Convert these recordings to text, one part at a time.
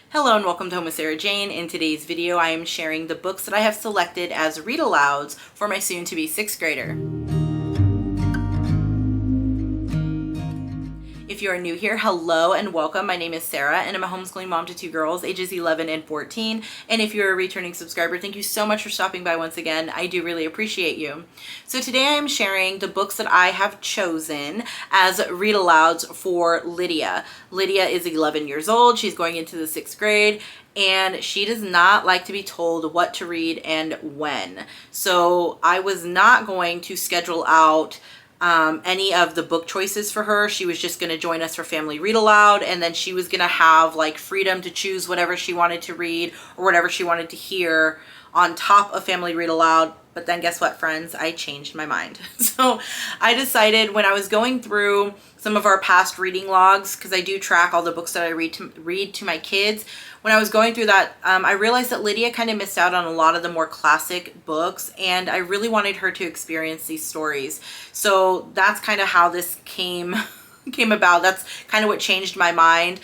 Hello and welcome to Home with Sarah Jane. In today's video, I am sharing the books that I have selected as read-alouds for my soon-to-be 6th grader. If you are new here, hello and welcome. My name is Sarah and I'm a homeschooling mom to 2 girls, ages 11 and 14. And if you're a returning subscriber, thank you so much for stopping by once again. I do really appreciate you. So today I am sharing the books that I have chosen as read-alouds for Lydia. Lydia is 11 years old. She's going into the 6th grade. And she does not like to be told what to read and when. So I was not going to schedule out any of the book choices for her. She was just going to join us for family read aloud, and then she was going to have like freedom to choose whatever she wanted to read or whatever she wanted to hear on top of family read aloud. But then guess what, friends? I changed my mind. So I decided when I was going through some of our past reading logs, because I do track all the books that I read to my kids. When I was going through that, I realized that Lydia kind of missed out on a lot of the more classic books, and I really wanted her to experience these stories. So that's kind of how this came about. That's kind of what changed my mind.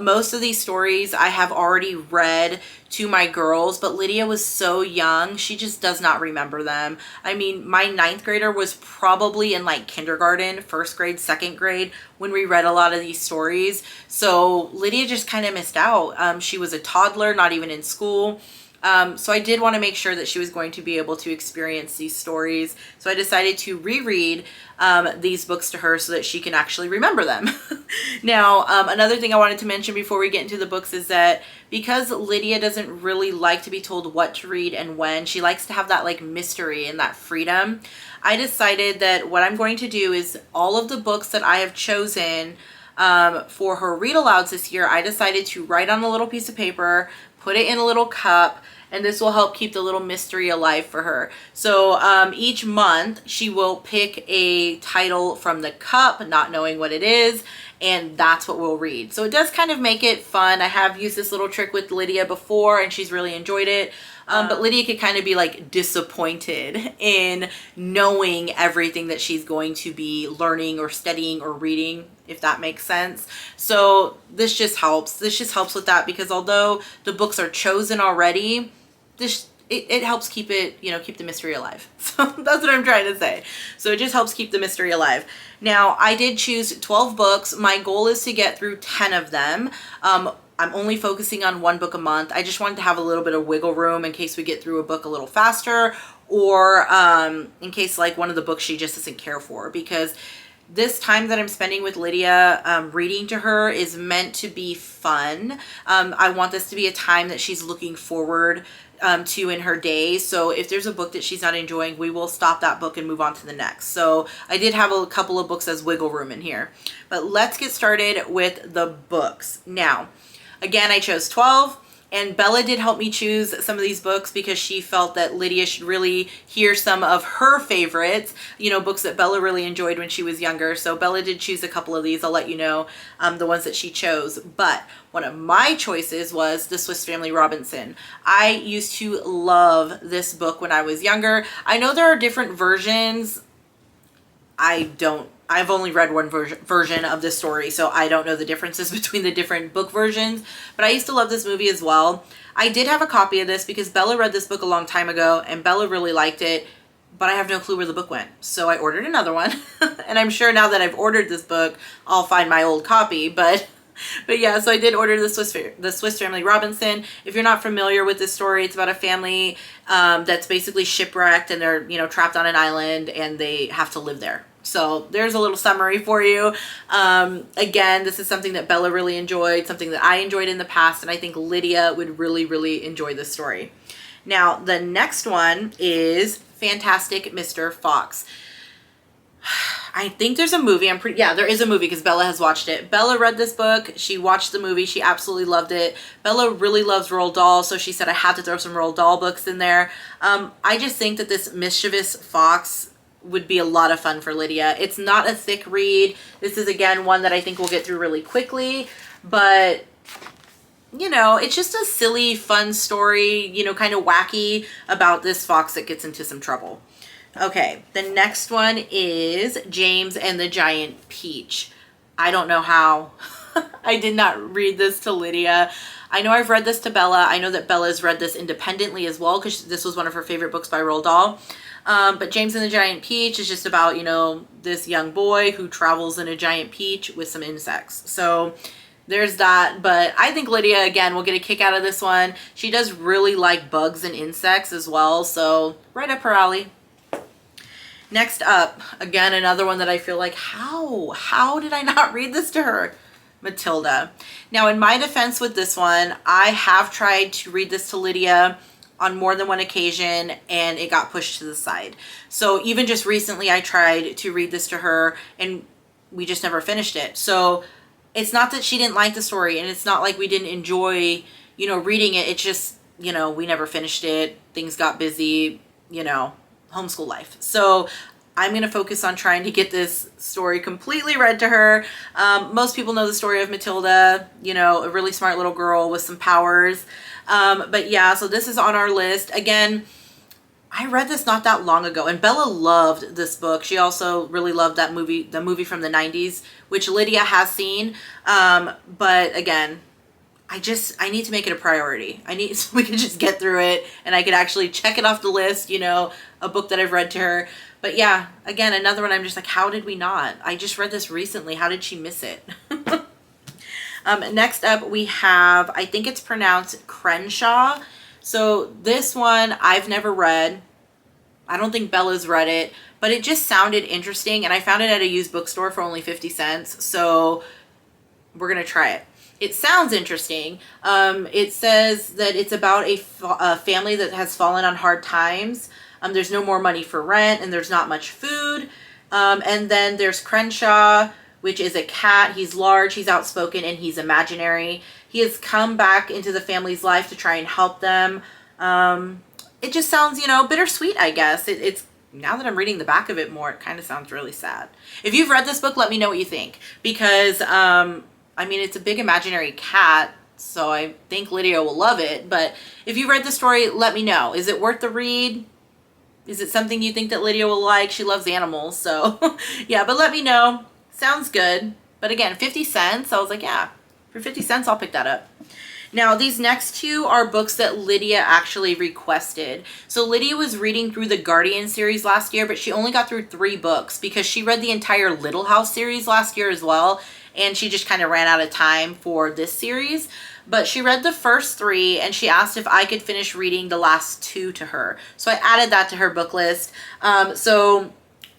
Most of these stories I have already read to my girls, but Lydia was so young, she just does not remember them. I mean, my 9th grader was probably in like kindergarten, 1st grade, 2nd grade when we read a lot of these stories. So Lydia just kind of missed out. She was a toddler, not even in school. So I did want to make sure that she was going to be able to experience these stories. So I decided to reread these books to her so that she can actually remember them. Now, another thing I wanted to mention before we get into the books is that because Lydia doesn't really like to be told what to read and when, she likes to have that like mystery and that freedom. I decided that what I'm going to do is all of the books that I have chosen for her read-alouds this year, I decided to write on a little piece of paper, put it in a little cup, and this will help keep the little mystery alive for her. So each month she will pick a title from the cup, not knowing what it is, and that's what we'll read. So it does kind of make it fun. I have used this little trick with Lydia before and she's really enjoyed it. But Lydia could kind of be like disappointed in knowing everything that she's going to be learning or studying or reading, if that makes sense. So this just helps. This just helps with that, because although the books are chosen already, it helps keep it, keep the mystery alive. So that's what I'm trying to say. So it just helps keep the mystery alive. Now, I did choose 12 books. My goal is to get through 10 of them. I'm only focusing on 1 book a month. I just wanted to have a little bit of wiggle room in case we get through a book a little faster, or in case like one of the books she just doesn't care for, because this time that I'm spending with Lydia reading to her is meant to be fun. I want this to be a time that she's looking forward to in her day. So if there's a book that she's not enjoying, we will stop that book and move on to the next. So I did have a couple of books as wiggle room in here. But let's get started with the books. Now, again, I chose 12. And Bella did help me choose some of these books because she felt that Lydia should really hear some of her favorites, books that Bella really enjoyed when she was younger. So Bella did choose a couple of these. I'll let you know the ones that she chose. But one of my choices was The Swiss Family Robinson. I used to love this book when I was younger. I know there are different versions. I've only read one version of this story, so I don't know the differences between the different book versions, but I used to love this movie as well. I did have a copy of this because Bella read this book a long time ago, and Bella really liked it, but I have no clue where the book went. So I ordered another one, and I'm sure now that I've ordered this book, I'll find my old copy, but yeah, so I did order The Swiss Family Robinson. If you're not familiar with this story, it's about a family that's basically shipwrecked, and they're, trapped on an island, and they have to live there. So there's a little summary for you. Again, this is something that Bella really enjoyed, something that I enjoyed in the past, and I think Lydia would really, really enjoy this story. Now, the next one is Fantastic Mr. Fox. I think there's a movie. Yeah, there is a movie because Bella has watched it. Bella read this book. She watched the movie. She absolutely loved it. Bella really loves Roald Dahl, so she said I had to throw some Roald Dahl books in there. I just think that this mischievous fox would be a lot of fun for Lydia. It's not a thick read. This is, again, one that I think we'll get through really quickly, but it's just a silly, fun story, kind of wacky about this fox that gets into some trouble. Okay, the next one is James and the Giant Peach. I don't know how I did not read this to Lydia. I know I've read this to Bella. I know that Bella's read this independently as well because this was one of her favorite books by Roald Dahl. But James and the Giant Peach is just about, you know, this young boy who travels in a giant peach with some insects. So there's that. But I think Lydia, again, will get a kick out of this one. She does really like bugs and insects as well. So right up her alley. Next up, again, another one that I feel like, how did I not read this to her? Matilda. Now, in my defense with this one, I have tried to read this to Lydia on more than one occasion and it got pushed to the side. So even just recently I tried to read this to her and we just never finished it. So it's not that she didn't like the story and it's not like we didn't enjoy, you know, reading it. It's just, you know, we never finished it. Things got busy, you know, homeschool life. So I'm going to focus on trying to get this story completely read to her. Most people know the story of Matilda, you know, a really smart little girl with some powers. But yeah, so this is on our list. Again, I read this not that long ago and Bella loved this book. She also really loved that movie, the movie from the 90s, which Lydia has seen. But again, I need to make it a priority. So we can just get through it and I could actually check it off the list, you know, a book that I've read to her. But yeah, again, another one I'm just like, how did we not? I just read this recently. How did she miss it? Next up we have, I think it's pronounced Crenshaw. So this one I've never read. I don't think Bella's read it, but it just sounded interesting and I found it at a used bookstore for only 50 cents. So we're going to try it. It sounds interesting. It says that it's about a family that has fallen on hard times. There's no more money for rent and there's not much food. And then there's Crenshaw, which is a cat. He's large, he's outspoken, and he's imaginary. He has come back into the family's life to try and help them. It just sounds, you know, bittersweet, I guess. It's now that I'm reading the back of it more, it kind of sounds really sad. If you've read this book, let me know what you think. Because, I mean, it's a big imaginary cat, so I think Lydia will love it. But if you read the story, let me know. Is it worth the read? Is it something you think that Lydia will like? She loves animals, so yeah, but let me know. Sounds good. But again, 50 cents. I was like, yeah, for 50 cents, I'll pick that up. Now, these next two are books that Lydia actually requested. So Lydia was reading through the Guardian series last year, but she only got through 3 books because she read the entire Little House series last year as well. And she just kind of ran out of time for this series. But she read the first 3 and she asked if I could finish reading the last 2 to her. So I added that to her book list.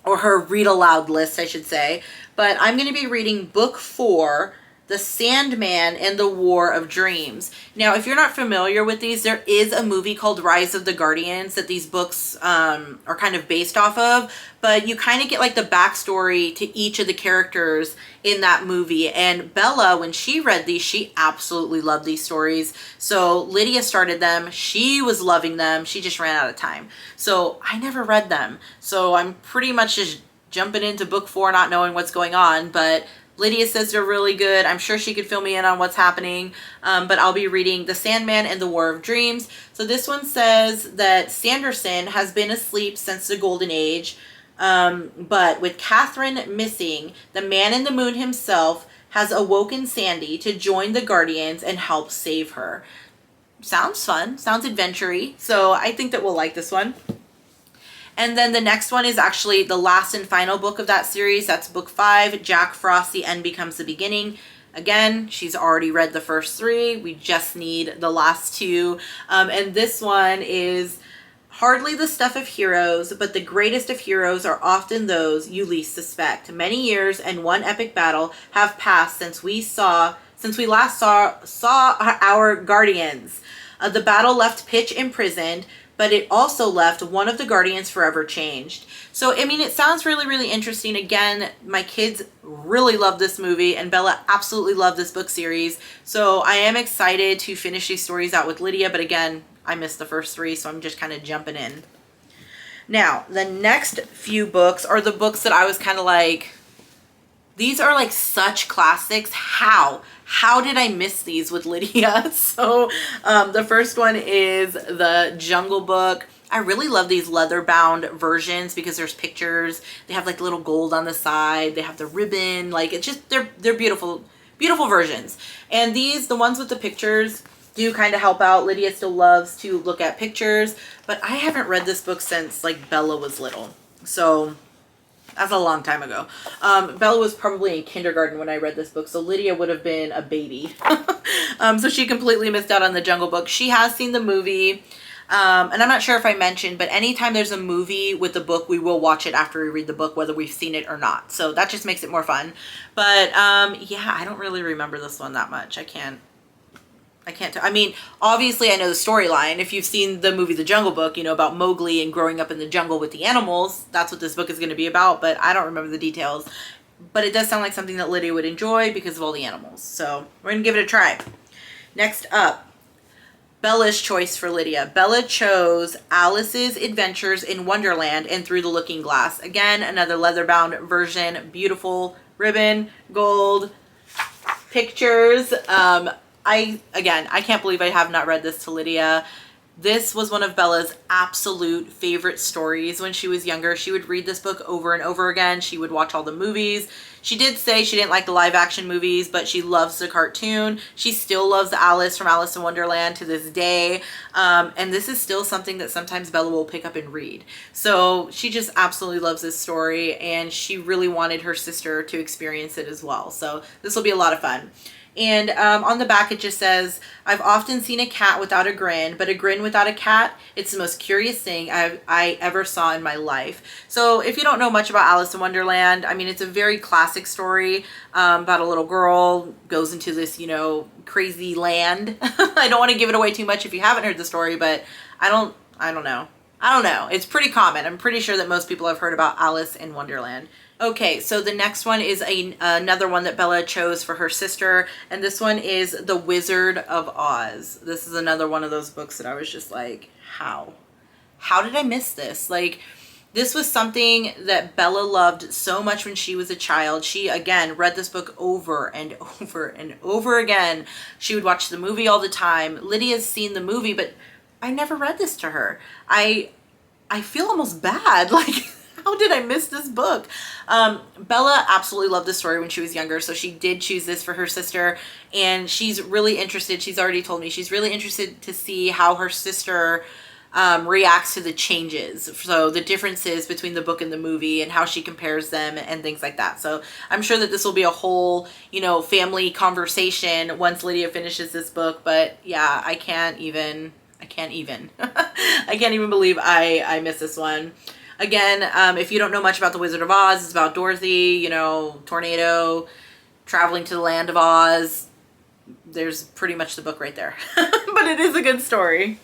Or her read aloud list, I should say. But I'm going to be reading book 4, The Sandman and the War of Dreams. Now, if you're not familiar with these, there is a movie called Rise of the Guardians that these books are kind of based off of. But you kind of get like the backstory to each of the characters in that movie. And Bella, when she read these, she absolutely loved these stories. So Lydia started them. She was loving them. She just ran out of time. So I never read them. So I'm pretty much just jumping into book 4 not knowing what's going on. But Lydia says they're really good. I'm sure she could fill me in on what's happening. But I'll be reading The Sandman and the War of Dreams. So this one says that Sanderson has been asleep since the Golden Age. But with Catherine missing, the man in the moon himself has awoken Sandy to join the Guardians and help save her. Sounds fun. Sounds adventure-y. So I think that we'll like this one. And then the next one is actually the last and final book of that series. That's book 5, Jack Frost, The End Becomes the Beginning. Again, she's already read the first 3. We just need the last 2. And this one is hardly the stuff of heroes, but the greatest of heroes are often those you least suspect. Many years and one epic battle have passed since we last saw our guardians. The battle left Pitch imprisoned, but it also left one of the Guardians forever changed. So, I mean, it sounds really, really interesting. Again, my kids really love this movie, and Bella absolutely loved this book series. So I am excited to finish these stories out with Lydia, but again, I missed the first 3, so I'm just kind of jumping in. Now, the next few books are the books that I was kind of like, these are like such classics. How did I miss these with Lydia? So the first one is The Jungle Book. I really love these leather bound versions because there's pictures. They have like little gold on the side. They have the ribbon. Like, it's just, they're beautiful, beautiful versions. And these, the ones with the pictures, do kind of help out. Lydia still loves to look at pictures, but I haven't read this book since like Bella was little. So that's a long time ago. Bella was probably in kindergarten when I read this book, so Lydia would have been a baby. So she completely missed out on the Jungle Book. She has seen the movie, and I'm not sure if I mentioned, but anytime there's a movie with the book, we will watch it after we read the book, whether we've seen it or not. So that just makes it more fun. But yeah, I don't really remember this one that much. I can't I mean, obviously I know the storyline. If you've seen the movie The Jungle Book, you know about Mowgli and growing up in the jungle with the animals. That's what this book is going to be about, but I don't remember the details. But it does sound like something that Lydia would enjoy because of all the animals. So we're going to give it a try. Next up, Bella's choice for Lydia. Bella chose Alice's Adventures in Wonderland and Through the Looking Glass. Again, another leather-bound version. Beautiful ribbon, gold, pictures. I can't believe I have not read this to Lydia. This was one of Bella's absolute favorite stories when she was younger. She would read this book over and over again. She would watch all the movies. She did say she didn't like the live action movies, but she loves the cartoon. She still loves Alice from Alice in Wonderland to this day. And this is still something that sometimes Bella will pick up and read. So she just absolutely loves this story, and she really wanted her sister to experience it as well. So this will be a lot of fun. And on the back it just says, I've often seen a cat without a grin, but a grin without a cat, it's the most curious thing I ever saw in my life. So if you don't know much about Alice in Wonderland, I mean, it's a very classic story about a little girl goes into this, you know, crazy land. I don't want to give it away too much if you haven't heard the story, but I don't know. It's pretty common. I'm pretty sure that most people have heard about Alice in Wonderland. Okay, so the next one is another one that Bella chose for her sister, and this one is The Wizard of Oz. This is another one of those books that I was just like, how? How did I miss this? Like, this was something that Bella loved so much when she was a child. She, again, read this book over and over and over again. She would watch the movie all the time. Lydia's seen the movie, but I never read this to her. I feel almost bad, like... How did I miss this book? Bella absolutely loved this story when she was younger, so she did choose this for her sister, and she's really interested. She's already told me she's really interested to see how her sister reacts to the changes. So the differences between the book and the movie and how she compares them and things like that. So I'm sure that this will be a whole, you know, family conversation once Lydia finishes this book. But yeah, I can't even I can't even believe I missed this one. Again, if you don't know much about The Wizard of Oz, it's about Dorothy, you know, tornado, traveling to the land of Oz. There's pretty much the book right there. But it is a good story.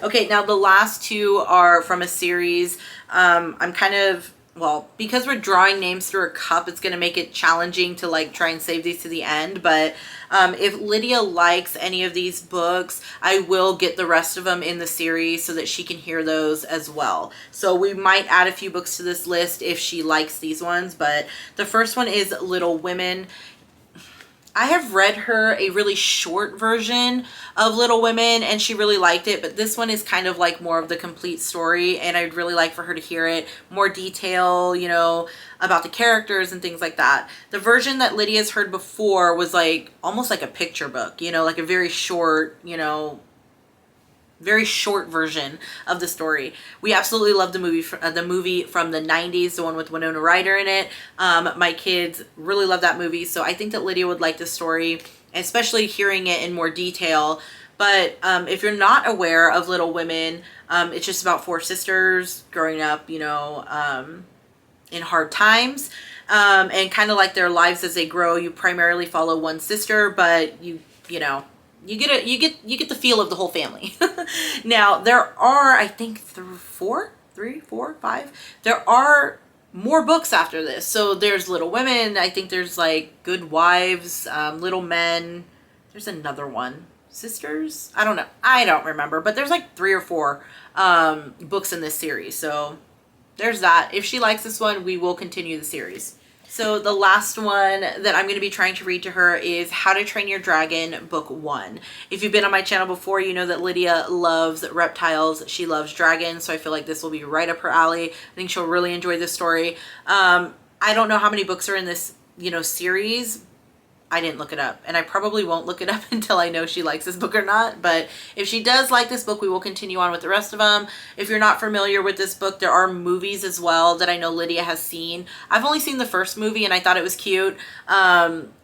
Okay, now the last two are from a series. I'm kind of, well, because we're drawing names through a cup, it's going to make it challenging to like try and save these to the end. But if Lydia likes any of these books, I will get the rest of them in the series so that she can hear those as well. So we might add a few books to this list if she likes these ones. But the first one is Little Women. I have read her a really short version of Little Women and she really liked it, but this one is kind of like more of the complete story, and I'd really like for her to hear it, more detail, you know, about the characters and things like that. The version that Lydia's heard before was like almost like a picture book, you know, like a very short, you know, very short version of the story. We absolutely love the movie from the 90s, the one with Winona Ryder in it. My kids really love that movie, so I think that Lydia would like this story, especially hearing it in more detail. But if you're not aware of Little Women, it's just about four sisters growing up, you know, in hard times, and kind of like their lives as they grow. You primarily follow one sister, but you know, you get the feel of the whole family. Now there are, I think, three, four, five. There are more books after this. So there's Little Women. I think there's like Good Wives, Little Men. There's another one, Sisters. I don't know. I don't remember. But there's like 3 or 4 books in this series. So there's that. If she likes this one, we will continue the series. So the last one that I'm going to be trying to read to her is How to Train Your Dragon, Book 1. If you've been on my channel before, you know that Lydia loves reptiles. She loves dragons, so I feel like this will be right up her alley. I think she'll really enjoy this story. I don't know how many books are in this, you know, series. I didn't look it up, and I probably won't look it up until I know she likes this book or not. But if she does like this book, we will continue on with the rest of them. If you're not familiar with this book, there are movies as well that I know Lydia has seen. I've only seen the first movie and I thought it was cute,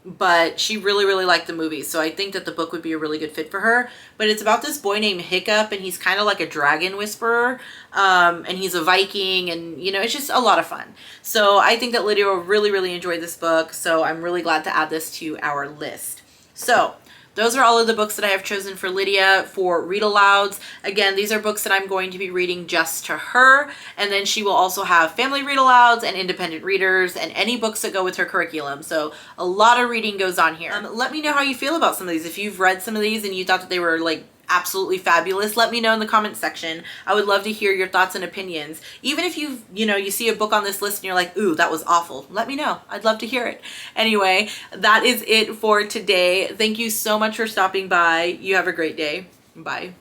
but she really liked the movie, so I think that the book would be a really good fit for her. But it's about this boy named Hiccup, and he's kind of like a dragon whisperer, and he's a Viking, and you know, it's just a lot of fun. So I think that Lydia will really enjoy this book, so I'm really glad to add this to our list. So those are all of the books that I have chosen for Lydia for read alouds. Again, these are books that I'm going to be reading just to her, and then she will also have family read alouds and independent readers and any books that go with her curriculum. So a lot of reading goes on here. Let me know how you feel about some of these. If you've read some of these and you thought that they were like absolutely fabulous, let me know in the comment section. I would love to hear your thoughts and opinions. Even if you see a book on this list and you're like, ooh, that was awful, let me know. I'd love to hear it. Anyway, that is it for today. Thank you so much for stopping by. You have a great day. Bye.